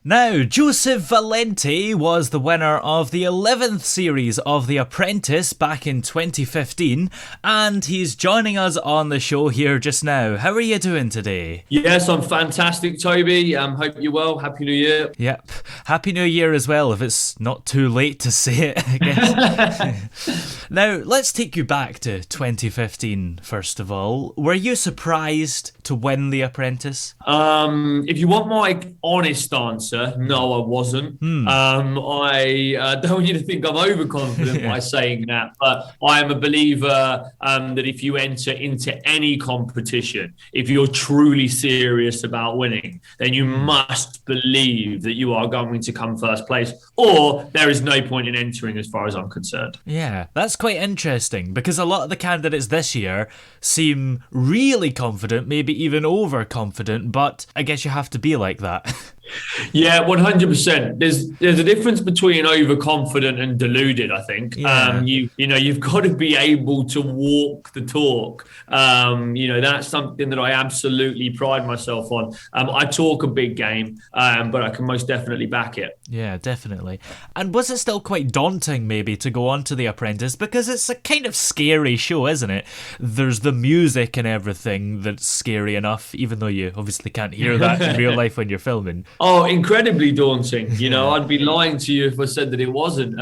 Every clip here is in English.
Now, Joseph Valente was the winner of the 11th series of The Apprentice back in 2015, and he's joining us on the show here just now. How are you doing today? Yes, I'm fantastic, Toby. Hope you're well. Happy New Year. Yep. Happy New Year as well, if it's not too late to say it, I guess. Now, let's take you back to 2015, first of all. Were you surprised to win The Apprentice? If you want my honest answer, no, I wasn't. I don't want you to think I'm overconfident by saying that, but I am a believer that if you enter into any competition, if you're truly serious about winning, then you must believe that you are going to come first place, or there is no point in entering as far as I'm concerned. Yeah, that's quite interesting because a lot of the candidates this year seem really confident, maybe even overconfident, but I guess you have to be like that. Yeah, 100%. There's a difference between overconfident and deluded, I think. Yeah. You've got to be able to walk the talk. That's something that I absolutely pride myself on. I talk a big game, but I can most definitely back it. Yeah, definitely. And was it still quite daunting maybe to go on to The Apprentice? Because it's a kind of scary show, isn't it? There's the music and everything that's scary enough, even though you obviously can't hear that in real life when you're filming. Oh, incredibly daunting. I'd be lying to you if I said that it wasn't.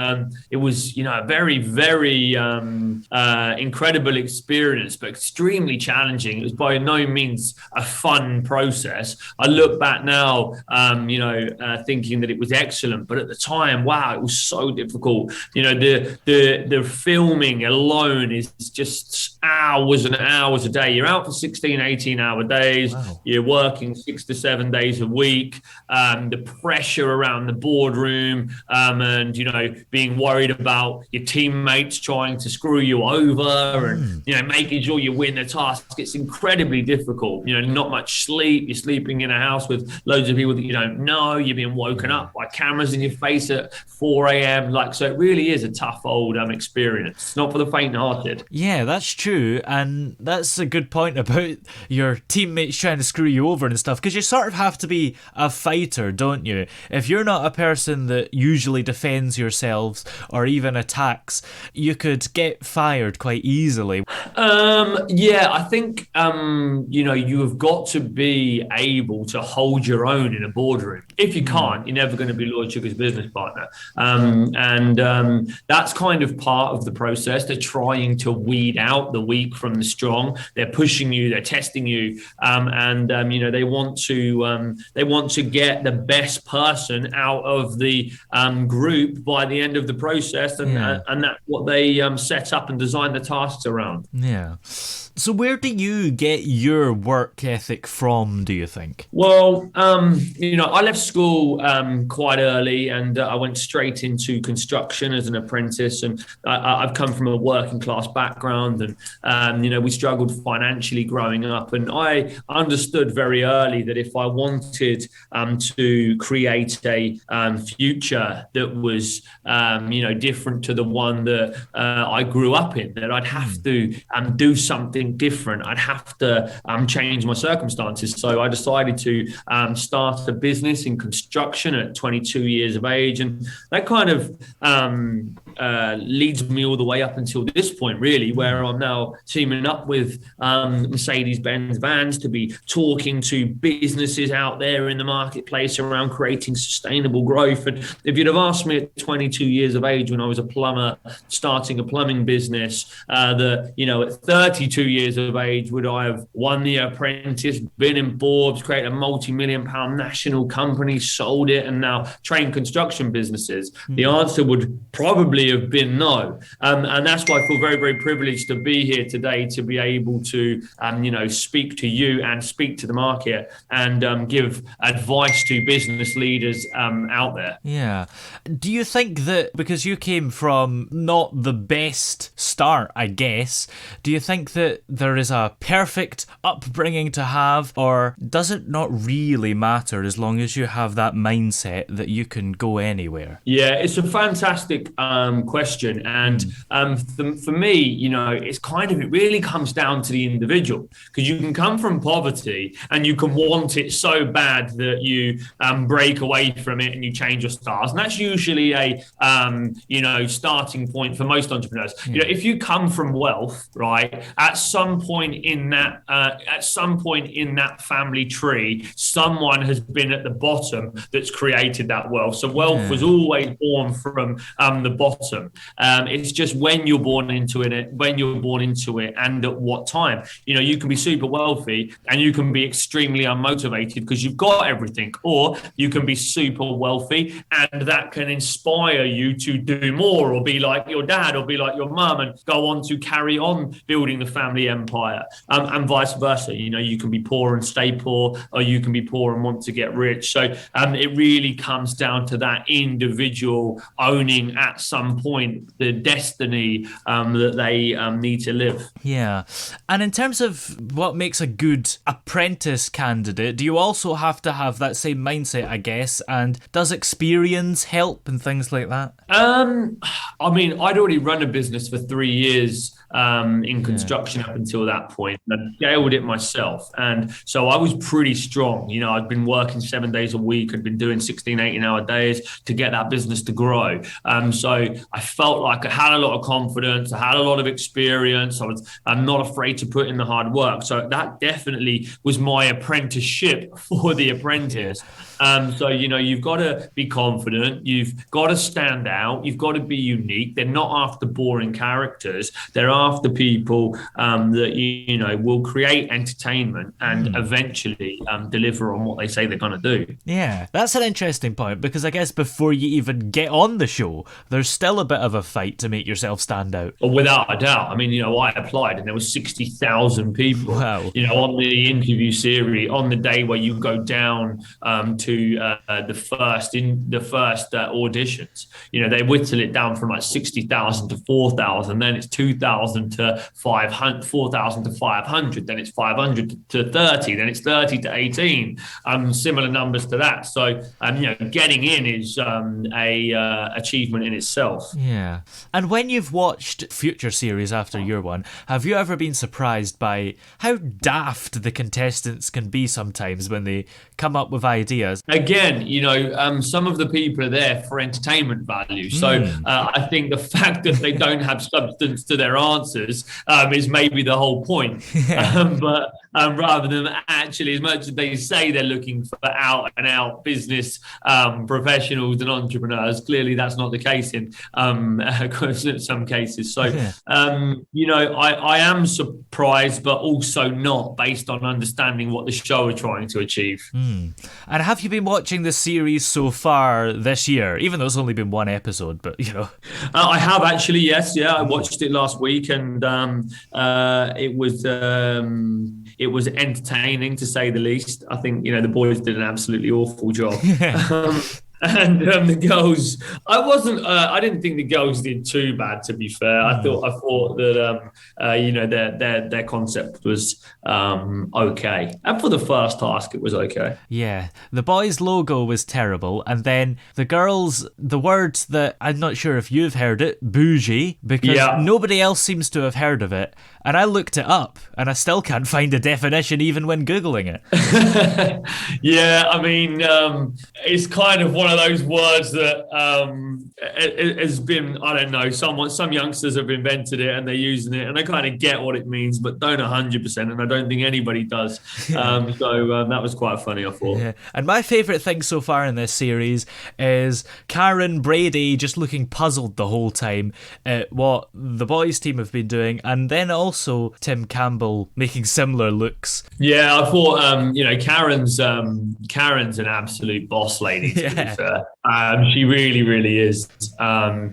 It was, a very, very incredible experience, but extremely challenging. It was by no means a fun process. I look back now, thinking that it was excellent, but at the time, wow, it was so difficult. The filming alone is just hours and hours a day. You're out for 16, 18-hour days. Wow. You're working 6 to 7 days a week. The pressure around the boardroom, and being worried about your teammates trying to screw you over, and making sure you win the task. It's incredibly difficult. Not much sleep. You're sleeping in a house with loads of people that you don't know. You're being woken up by cameras in your face at 4 a.m. So it really is a tough old experience. It's not for the faint-hearted. Yeah, that's true, and that's a good point about your teammates trying to screw you over and stuff, because you sort of have to be a fighter, don't you? If you're not a person that usually defends yourselves or even attacks, you could get fired quite easily. I think you have got to be able to hold your own in a boardroom. If you can't, you're never going to be Lord Sugar's business partner. That's kind of part of the process. They're trying to weed out the weak from the strong. They're pushing you, they're testing you, they want to get the best person out of the group by the end of the process, and that's what they set up and design the tasks around. Yeah. So where do you get your work ethic from, do you think? Well, I left school quite early, and I went straight into construction as an apprentice. And I've come from a working class background, and we struggled financially growing up. And I understood very early that if I wanted to create a future that was, different to the one that I grew up in, that I'd have to do something different. I'd have to change my circumstances. So I decided to start a business in construction at 22 years of age. And that kind of leads me all the way up until this point, really, where I'm now teaming up with Mercedes-Benz Vans to be talking to businesses out there in the marketplace around creating sustainable growth. And if you'd have asked me at 22 years of age when I was a plumber starting a plumbing business, at 32 years of age, would I have won The Apprentice, been in Forbes, created a multi-million-pound national company, sold it, and now trained construction businesses? The answer would probably have been no. And that's why I feel very, very privileged to be here today, to be able to, speak to you and speak to the market and give advice to business leaders out there. Yeah. Do you think that because you came from not the best start, I guess, do you think that there is a perfect upbringing to have, or does it not really matter as long as you have that mindset that you can go anywhere? Yeah, it's a fantastic question. And for me, you know, it really comes down to the individual, because you can come from poverty and you can want it so bad that you break away from it and you change your stars. And that's usually a, you know, starting point for most entrepreneurs. You know, if you come from wealth, right, at some point in that family tree, someone has been at the bottom that's created that wealth. So wealth was always born from the bottom. It's just when you're born into it, and at what time. You know, you can be super wealthy and you can be extremely unmotivated because you've got everything, or you can be super wealthy and that can inspire you to do more, or be like your dad, or be like your mum, and go on to carry on building the family empire, and vice versa. You know, you can be poor and stay poor, or you can be poor and want to get rich. So it really comes down to that individual owning at some point the destiny that they need to live. Yeah. And in terms of what makes a good apprentice candidate, do you also have to have that same mindset, I guess? And does experience help and things like that? I mean, I'd already run a business for 3 years in construction up until that point. I scaled it myself. And so I was pretty strong. You know, I'd been working 7 days a week. I'd been doing 16, 18-hour days to get that business to grow. So I felt like I had a lot of confidence. I had a lot of experience. I'm not afraid to put in the hard work. So that definitely was my apprenticeship for The Apprentice. So, you know, you've got to be confident. You've got to stand out. You've got to be unique. They're not after boring characters. They're after people that, you know, will create entertainment and eventually deliver on what they say they're going to do. Yeah, that's an interesting point, because I guess before you even get on the show, there's still a bit of a fight to make yourself stand out. Without a doubt. I mean, you know, I applied and there was 60,000 people, you know, on the interview series, on the day where you go down to the first auditions. You know, they whittle it down from like 60,000 to 4,000, then it's 2,000 to 500, 4,000 to 500, then it's 500 to 30, then it's 30 to 18, similar numbers to that. So, you know, getting in is a achievement in itself. Yeah. And when you've watched future series after your one, have you ever been surprised by how daft the contestants can be sometimes when they come up with ideas? Again, you know, some of the people are there for entertainment value. So I think the fact that they don't have substance to their answers is maybe the whole point. But rather than actually, as much as they say they're looking for out and out business professionals and entrepreneurs, clearly that's not the case in some cases. So, you know, I am surprised, but also not, based on understanding what the show are trying to achieve. And have you been watching the series so far this year, even though it's only been one episode, but you know? I have actually, yes. Yeah, I watched it last week, and it was entertaining, to say the least. I think, you know, the boys did an absolutely awful job. And the girls, I didn't think the girls did too bad, to be fair. I thought that, you know, their concept was okay. And for the first task, it was okay. Yeah. The boys' logo was terrible. And then the girls, the word that I'm not sure if you've heard it, bougie, because nobody else seems to have heard of it. And I looked it up and I still can't find a definition even when Googling it. Yeah, I mean, it's kind of one of those words that it has been, I don't know, some youngsters have invented it and they're using it, and I kind of get what it means, but don't 100%, and I don't think anybody does. So that was quite funny, I thought. Yeah. And my favourite thing so far in this series is Karen Brady just looking puzzled the whole time at what the boys' team have been doing, and then also Tim Campbell making similar looks. Yeah, I thought, you know, Karen's an absolute boss lady, to be fair. She really, really is.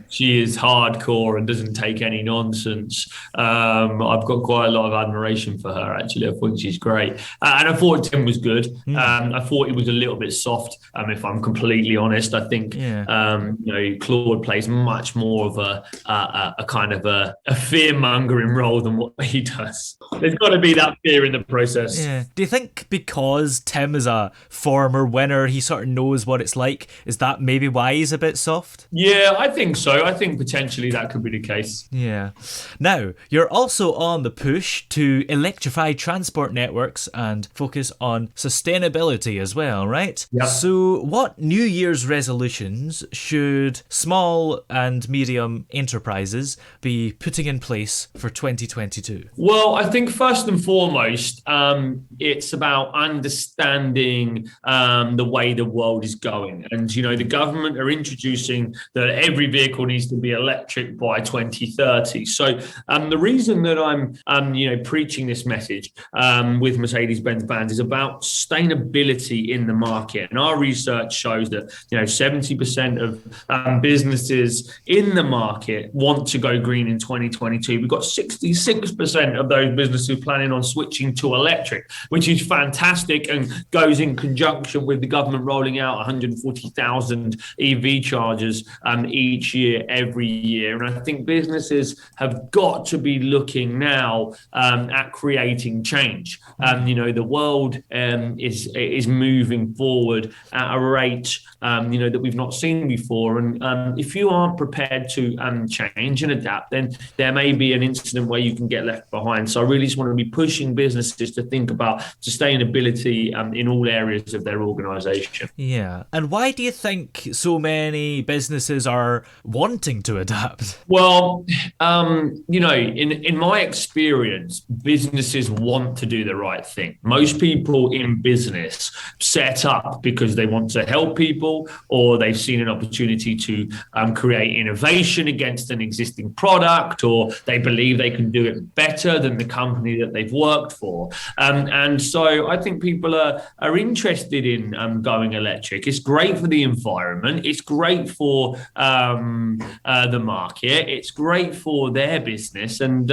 She is hardcore and doesn't take any nonsense. I've got quite a lot of admiration for her, actually. I think she's great. And I thought Tim was good. I thought he was a little bit soft, if I'm completely honest. I think, you know, Claude plays much more of a kind of a fear-mongering role than what he does. There's got to be that fear in the process. Yeah. Do you think because Tim is a former winner, he sort of knows what it's like? Is that maybe why he's a bit soft? Yeah, I think so. I think potentially that could be the case. Yeah. Now, you're also on the push to electrify transport networks and focus on sustainability as well, right? Yep. So what New Year's resolutions should small and medium enterprises be putting in place for 2022? Well, I think first and foremost, it's about understanding the way the world is going. And, you know, the government are introducing that every vehicle needs to be electric by 2030. So the reason that I'm, preaching this message with Mercedes-Benz Vans is about sustainability in the market. And our research shows that, 70% of businesses in the market want to go green in 2022. We've got 66% of those businesses planning on switching to electric, which is fantastic and goes in conjunction with the government rolling out 140,000 EV chargers each year, every year. And I think businesses have got to be looking now at creating change. The world is moving forward at a rate that we've not seen before. And if you aren't prepared to change and adapt, then there may be an incident where you can get left behind. So I really just want to be pushing businesses to think about sustainability in all areas of their organization. Yeah. And why do you think so many businesses are wanting to adapt? Well, in my experience, businesses want to do the right thing. Most people in business set up because they want to help people, or they've seen an opportunity to create innovation against an existing product, or they believe they can do it better than the company that they've worked for. And so I think people are interested in going electric. It's great for the environment. It's great for the market. It's great for their business. And,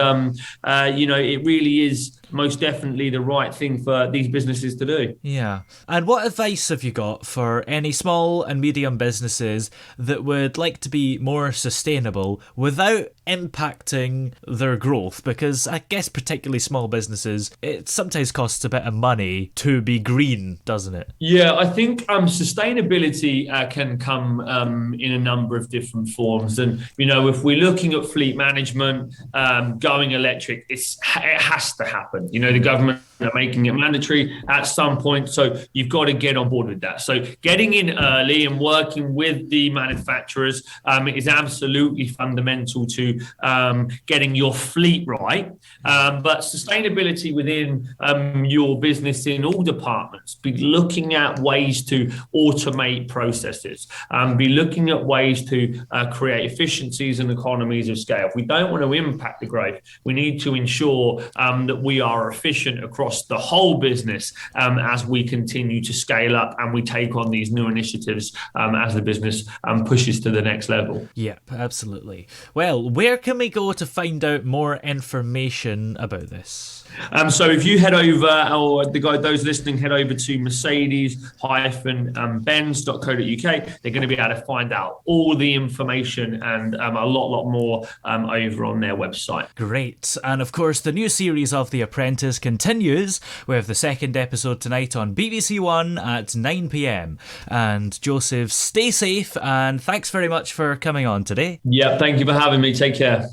it really is most definitely the right thing for these businesses to do. Yeah. And what advice have you got for any small and medium businesses that would like to be more sustainable without impacting their growth? Because I guess particularly small businesses, it sometimes costs a bit of money to be green, doesn't it? Yeah, I think sustainability can come in a number of different forms. And, if we're looking at fleet management, going electric, it has to happen. The government are making it mandatory at some point. So you've got to get on board with that. So getting in early and working with the manufacturers is absolutely fundamental to getting your fleet right. But sustainability within your business in all departments, be looking at ways to automate processes, be looking at ways to create efficiencies and economies of scale. If we don't want to impact the growth, we need to ensure that we are efficient across the whole business as we continue to scale up and we take on these new initiatives as the business pushes to the next level. Yep, absolutely. Well, where can we go to find out more information about this? So if you head over, or those listening, head over to Mercedes-Benz.co.uk, they're going to be able to find out all the information and a lot more over on their website. Great. And of course, the new series of The Apprentice continues with the second episode tonight on BBC One at 9 p.m. And Joseph, stay safe and thanks very much for coming on today. Yeah, thank you for having me. Take care.